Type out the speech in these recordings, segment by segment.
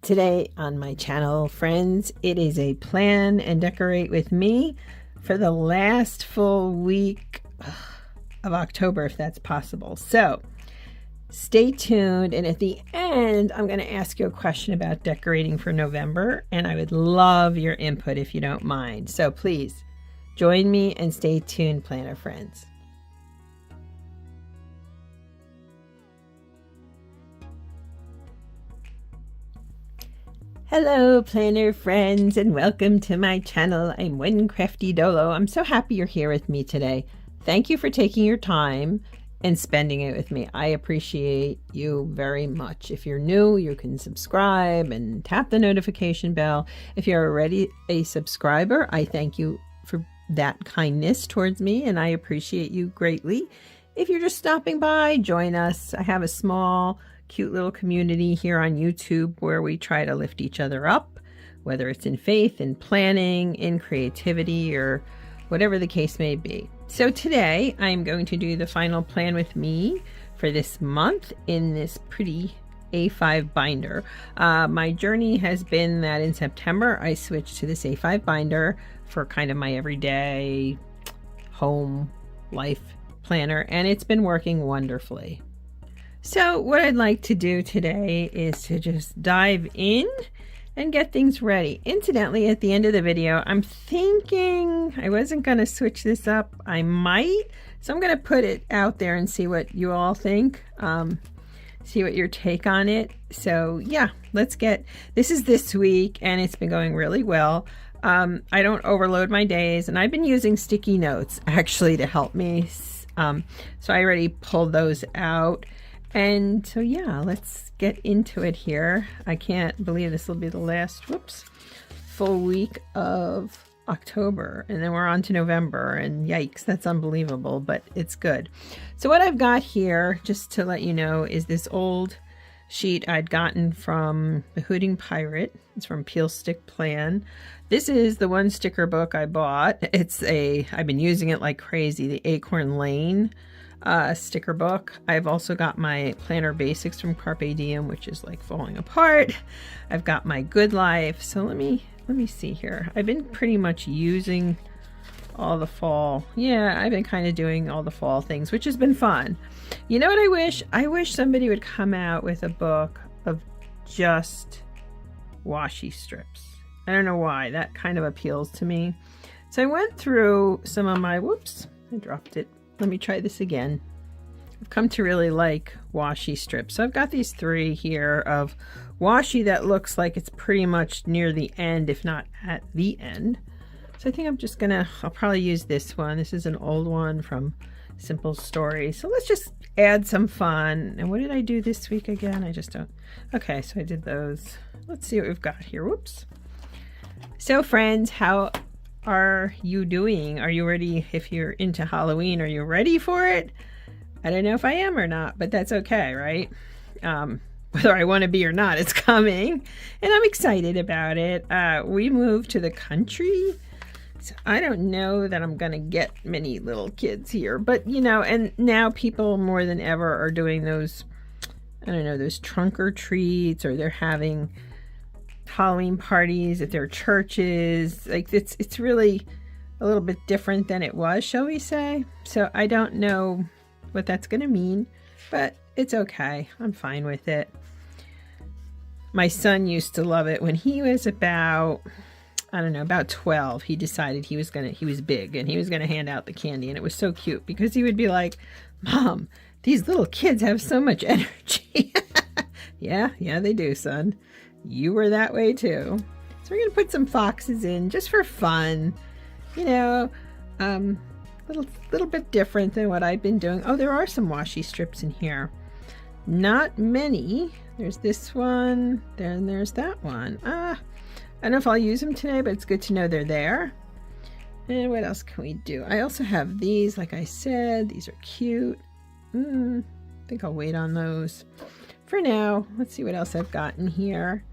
Today on my channel, friends, it is a plan and decorate with me for the last full week of October, if that's possible. So stay tuned, and at the end I'm going to ask you a question about decorating for November, and I would love your input if you don't mind. So please join me and stay tuned, planner friends. Hello planner friends, and welcome to my channel. I'm One Crafty Dolo. I'm so happy you're here with me today. Thank you for taking your time and spending it with me. I appreciate you very much. If you're new, you can subscribe and tap the notification bell. If you're already a subscriber, I thank you for that kindness towards me, and I appreciate you greatly. If you're just stopping by, join us. I have a small cute little community here on YouTube where we try to lift each other up, whether it's in faith, in planning, in creativity, or whatever the case may be. So today I'm going to do the final plan with me for this month in this pretty A5 binder. My journey has been that in September I switched to this A5 binder for kind of my everyday home life planner, and it's been working wonderfully. So what I'd like to do today is to just dive in and get things ready. Incidentally, at the end of the video, I'm thinking I wasn't going to switch this up. I might. So I'm going to put it out there and see what you all think. See what your take on it. So yeah, this is this week, and it's been going really well. I don't overload my days, and I've been using sticky notes actually to help me. So I already pulled those out. And so yeah, let's get into it here. I can't believe this will be the last full week of October, and then we're on to November, and yikes, that's unbelievable, but it's good. So what I've got here, just to let you know, is this old sheet I'd gotten from the Hooting Pirate. It's from Peel Stick Plan. This is the one sticker book I bought. I've been using it like crazy, the Acorn Lane sticker book. I've also got my Planner Basics from Carpe Diem, which is like falling apart. I've got my Good Life. So let me see here. I've been pretty much using all the fall. Yeah, I've been kind of doing all the fall things, which has been fun. You know what I wish? I wish somebody would come out with a book of just washi strips. I don't know why. That kind of appeals to me. So I went through some of my, I dropped it. Let me try this again. I've come to really like washi strips. So I've got these 3 here of washi that looks like it's pretty much near the end, if not at the end. So I think I'll probably use this one. This is an old one from Simple Story. So let's just add some fun. And what did I do this week again? I just don't. Okay, so I did those. Let's see what we've got here. So friends, how are you doing? Are you ready? If you're into Halloween, are you ready for it? I don't know if I am or not, but that's okay, right? Whether I want to be or not, it's coming, and I'm excited about it. We moved to the country, so I don't know that I'm gonna get many little kids here, but you know, and now people more than ever are doing those, I don't know, those trunk or treats, or they're having Halloween parties at their churches. Like it's really a little bit different than it was, shall we say. So I don't know what that's gonna mean, but it's okay. I'm fine with it. My son used to love it when he was about 12. He decided he was big and he was gonna hand out the candy, and it was so cute because he would be like, "Mom, these little kids have so much energy." yeah, they do, son. You were that way too. So we're gonna put some foxes in just for fun, you know, little bit different than what I've been doing. Oh, there are some washi strips in here. Not many. There's this one, then there's that one. I don't know if I'll use them today, but it's good to know they're there. And what else can we do? I also have these, like I said, these are cute. I think I'll wait on those for now. Let's see what else I've got in here.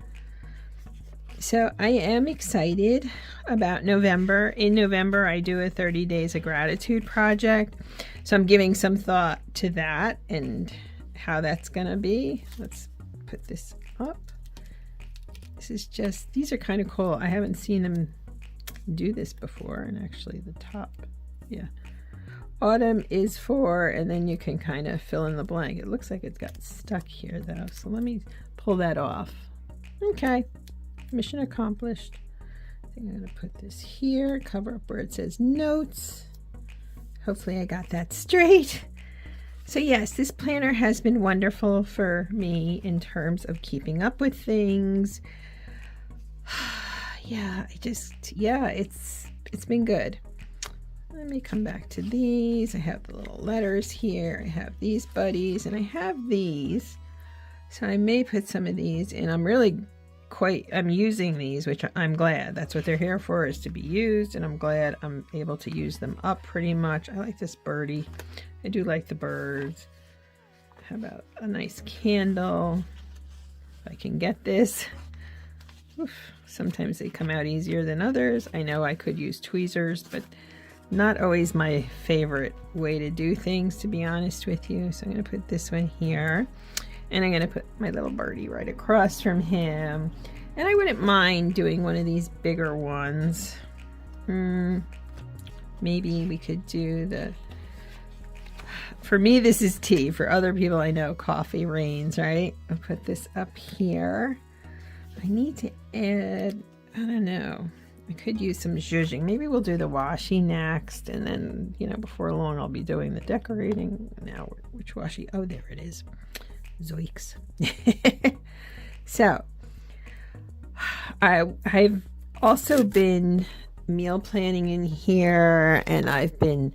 So I am excited about November. In November, I do a 30 Days of Gratitude project. So I'm giving some thought to that and how that's going to be. Let's put this up. these are kind of cool. I haven't seen them do this before. And actually the top, yeah. Autumn is for, and then you can kind of fill in the blank. It looks like it's got stuck here though. So let me pull that off. Okay, mission accomplished. I think I'm going to put this here, cover up where it says notes. Hopefully I got that straight. So yes, this planner has been wonderful for me in terms of keeping up with things. Yeah, it's been good. Let me come back to these. I have the little letters here. I have these buddies and I have these. So I may put some of these in. I'm using these, which I'm glad. That's what they're here for, is to be used, and I'm glad I'm able to use them up pretty much. I like this birdie. I do like the birds. How about a nice candle? If I can get this. Oof. Sometimes they come out easier than others. I know I could use tweezers, but not always my favorite way to do things, to be honest with you. So I'm going to put this one here. And I'm going to put my little birdie right across from him. And I wouldn't mind doing one of these bigger ones. Maybe we could do for me, this is tea. For other people, I know coffee reigns, right? I'll put this up here. I need to add, I don't know. I could use some zhuzhing. Maybe we'll do the washi next. And then, before long, I'll be doing the decorating. Now, which washi? Oh, there it is. Zoiks. So I've also been meal planning in here, and I've been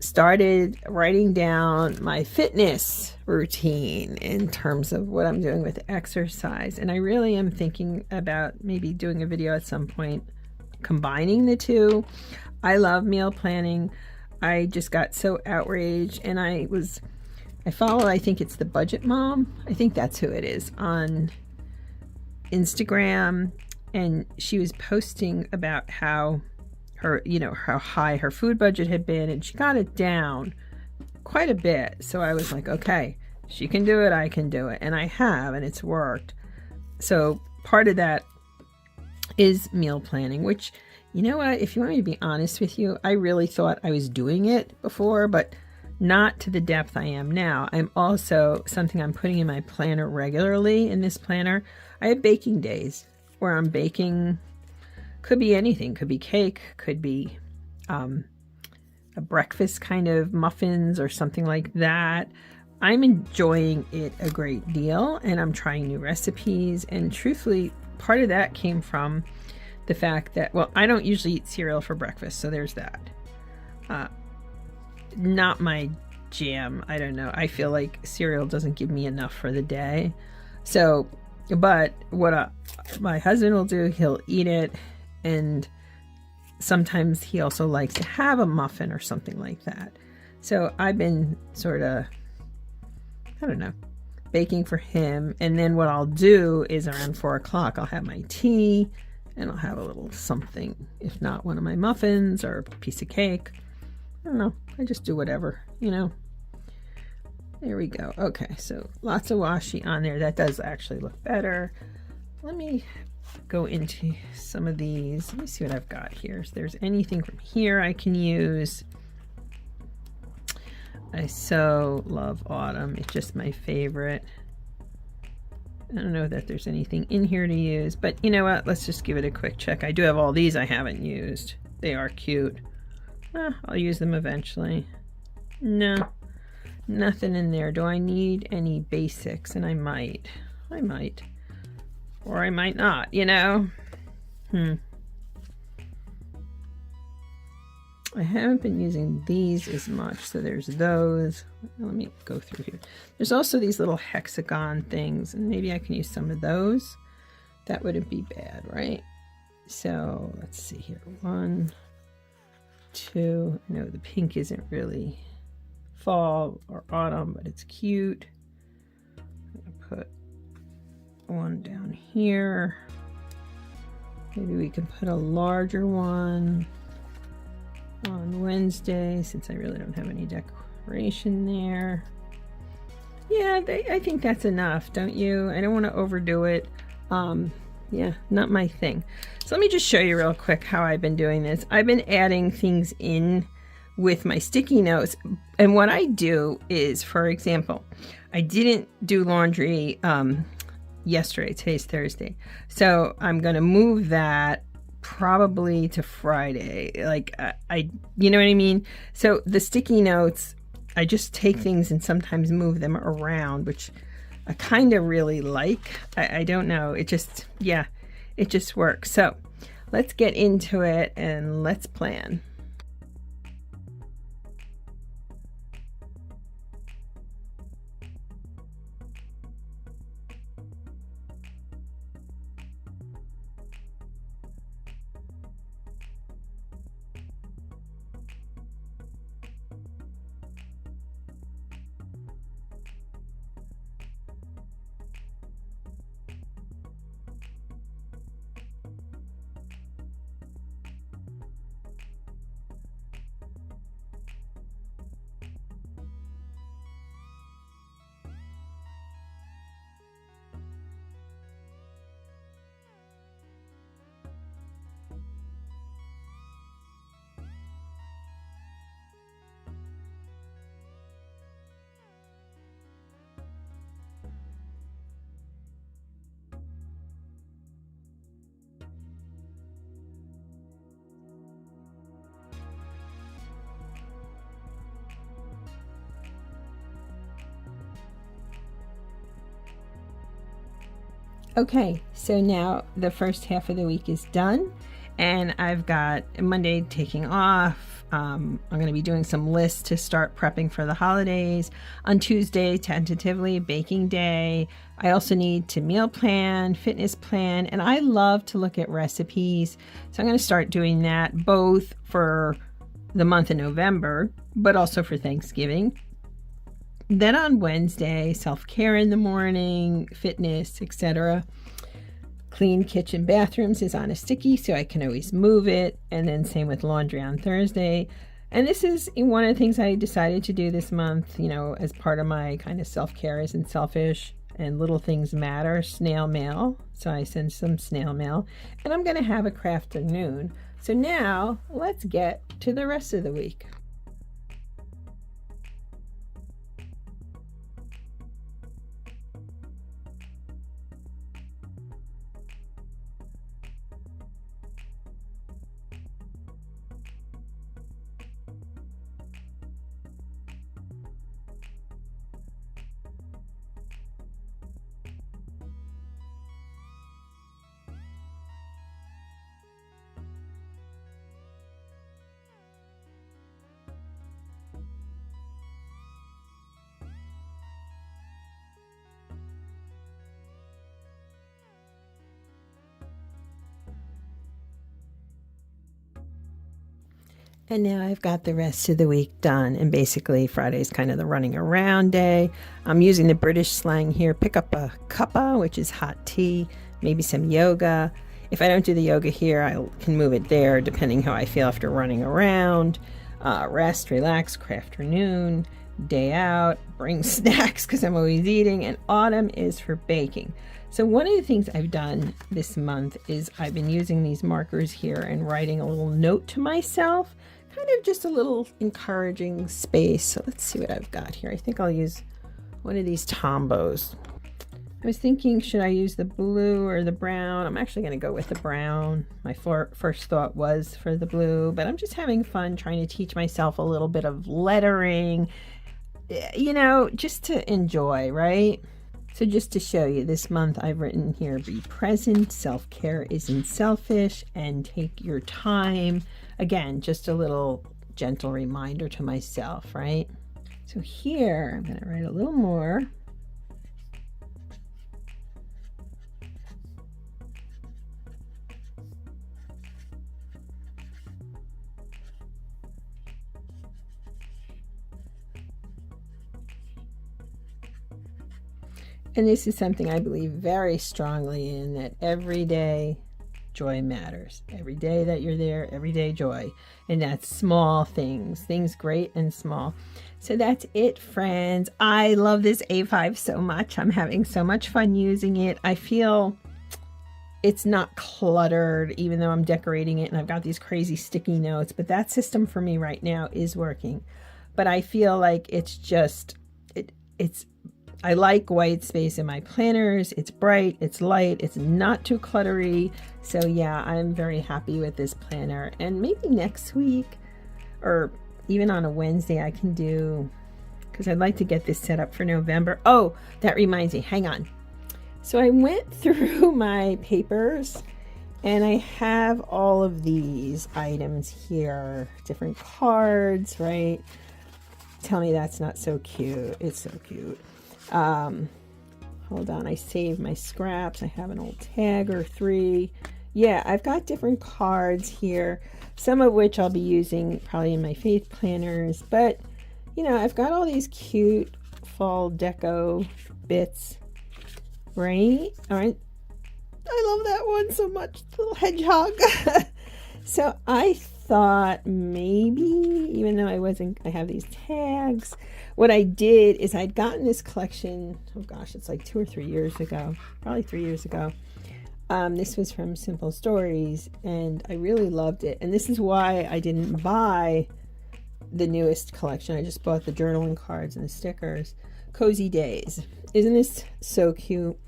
started writing down my fitness routine in terms of what I'm doing with exercise. And I really am thinking about maybe doing a video at some point combining the two. I love meal planning. I just got so outraged, and I follow, I think it's the Budget Mom. I think that's who it is on Instagram. And she was posting about how how high her food budget had been, and she got it down quite a bit. So I was like, okay, she can do it, I can do it. And I have, and it's worked. So part of that is meal planning, which, you know what, if you want me to be honest with you, I really thought I was doing it before, but not to the depth I am now. I'm also, something I'm putting in my planner regularly in this planner, I have baking days where I'm baking, could be anything, could be cake, could be a breakfast kind of muffins or something like that. I'm enjoying it a great deal, and I'm trying new recipes, and truthfully, part of that came from the fact that, well, I don't usually eat cereal for breakfast, so there's that. Not my jam. I don't know. I feel like cereal doesn't give me enough for the day. So, but what my husband will do, he'll eat it, and sometimes he also likes to have a muffin or something like that. So I've been sort of, I don't know, baking for him. And then what I'll do is around 4 o'clock, I'll have my tea, and I'll have a little something, if not one of my muffins or a piece of cake. I don't know. I just do whatever, There we go. Okay, so lots of washi on there. That does actually look better. Let me go into some of these. Let me see what I've got here. If there's anything from here I can use. I so love autumn. It's just my favorite. I don't know that there's anything in here to use, but you know what? Let's just give it a quick check. I do have all these I haven't used. They are cute. I'll use them eventually. No, nothing in there. Do I need any basics? And I might. Or I might not, I haven't been using these as much, so there's those. Let me go through here. There's also these little hexagon things, and maybe I can use some of those. That wouldn't be bad, right? So let's see here. 1, 2. I know the pink isn't really fall or autumn, but it's cute. I'm gonna put one down here. Maybe we can put a larger one on Wednesday, since I really don't have any decoration there. Yeah, I think that's enough, don't you? I don't want to overdo it. Yeah, not my thing. So let me just show you real quick how I've been doing this. I've been adding things in with my sticky notes. And what I do is, for example, I didn't do laundry yesterday. Today's Thursday. So I'm going to move that probably to Friday. Like you know what I mean? So the sticky notes, I just take things and sometimes move them around, which I kind of really like. I don't know. It just, yeah, it just works. So let's get into it and let's plan. Okay, so now the first half of the week is done, and I've got Monday taking off. I'm going to be doing some lists to start prepping for the holidays. On Tuesday, tentatively, baking day. I also need to meal plan, fitness plan, and I love to look at recipes. So I'm going to start doing that both for the month of November, but also for Thanksgiving. Then on Wednesday, self-care in the morning, fitness, etc. Clean kitchen bathrooms is on a sticky, so I can always move it. And then same with laundry on Thursday. And this is one of the things I decided to do this month, you know, as part of my kind of self-care isn't selfish and little things matter, snail mail. So I send some snail mail. And I'm going to have a craft afternoon. So now let's get to the rest of the week. And now I've got the rest of the week done, and basically Friday's kind of the running around day. I'm using the British slang here. Pick up a cuppa, which is hot tea, maybe some yoga. If I don't do the yoga here, I can move it there depending how I feel after running around. Rest, relax, craft afternoon, day out, bring snacks because I'm always eating, and autumn is for baking. So one of the things I've done this month is I've been using these markers here and writing a little note to myself, kind of just a little encouraging space. So let's see what I've got here. I think I'll use one of these Tombos. I was thinking, should I use the blue or the brown? I'm actually going to go with the brown. My first thought was for the blue, but I'm just having fun trying to teach myself a little bit of lettering, you know, just to enjoy, right? So just to show you, this month I've written here, be present, self-care isn't selfish, and take your time. Again, just a little gentle reminder to myself, right? So here, I'm going to write a little more. And this is something I believe very strongly in, that every day joy matters. Every day that you're there, everyday joy. And that's small things, things great and small. So that's it, friends. I love this A5 so much. I'm having so much fun using it. I feel it's not cluttered, even though I'm decorating it and I've got these crazy sticky notes. But that system for me right now is working. But I feel like it's just, I like white space in my planners. It's bright, it's light, it's not too cluttery. So yeah, I'm very happy with this planner. And maybe next week or even on a Wednesday I can do, because I'd like to get this set up for November. Oh, that reminds me, hang on. So I went through my papers and I have all of these items here, different cards, right? Tell me that's not so cute. It's so cute. Hold on, I saved my scraps. I have an old tag or 3. Yeah, I've got different cards here, some of which I'll be using probably in my faith planners, but you know, I've got all these cute fall deco bits, right? All right. I love that one so much, little hedgehog. So I thought maybe, even though I have these tags, what I did is I'd gotten this collection, oh gosh, it's like 2 or 3 years ago, probably 3 years ago. This was from Simple Stories, and I really loved it. And this is why I didn't buy the newest collection. I just bought the journaling cards and the stickers. Cozy Days. Isn't this so cute?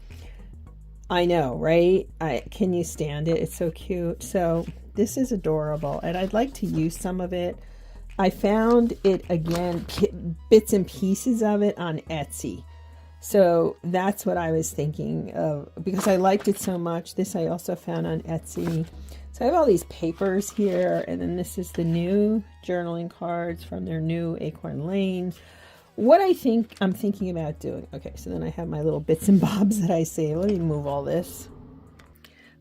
I know, right? Can you stand it? It's so cute. So this is adorable, and I'd like to use some of it. I found it again, bits and pieces of it on Etsy. So that's what I was thinking of, because I liked it so much. This I also found on Etsy. So I have all these papers here, and then this is the new journaling cards from their new Acorn Lane. What I'm thinking about doing. Okay, so then I have my little bits and bobs that I save. Let me move all this.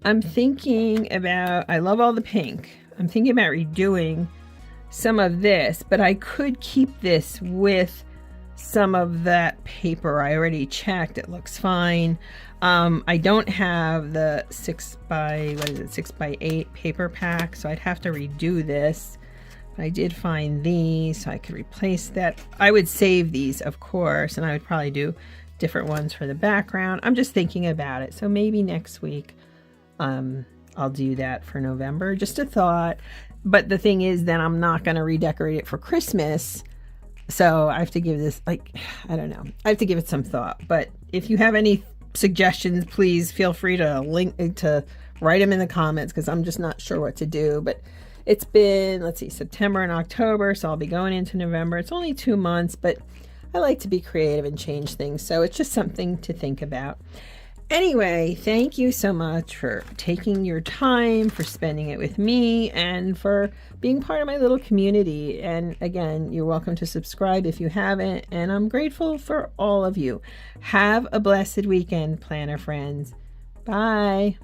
I'm thinking about, I love all the pink. I'm thinking about redoing some of this, but I could keep this with some of that paper. I already checked, it looks fine. I don't have the 6x8 paper pack, so I'd have to redo this. I did find these, so I could replace that. I would save these, of course, and I would probably do different ones for the background. I'm just thinking about it, so maybe next week I'll do that for November. Just a thought. But the thing is, then I'm not going to redecorate it for Christmas. So I have to give this, I don't know. I have to give it some thought. But if you have any suggestions, please feel free to write them in the comments, because I'm just not sure what to do. But it's been, let's see, September and October, so I'll be going into November. It's only 2 months, but I like to be creative and change things. So it's just something to think about. Anyway, thank you so much for taking your time, for spending it with me, and for being part of my little community. And again, you're welcome to subscribe if you haven't, and I'm grateful for all of you. Have a blessed weekend, planner friends. Bye.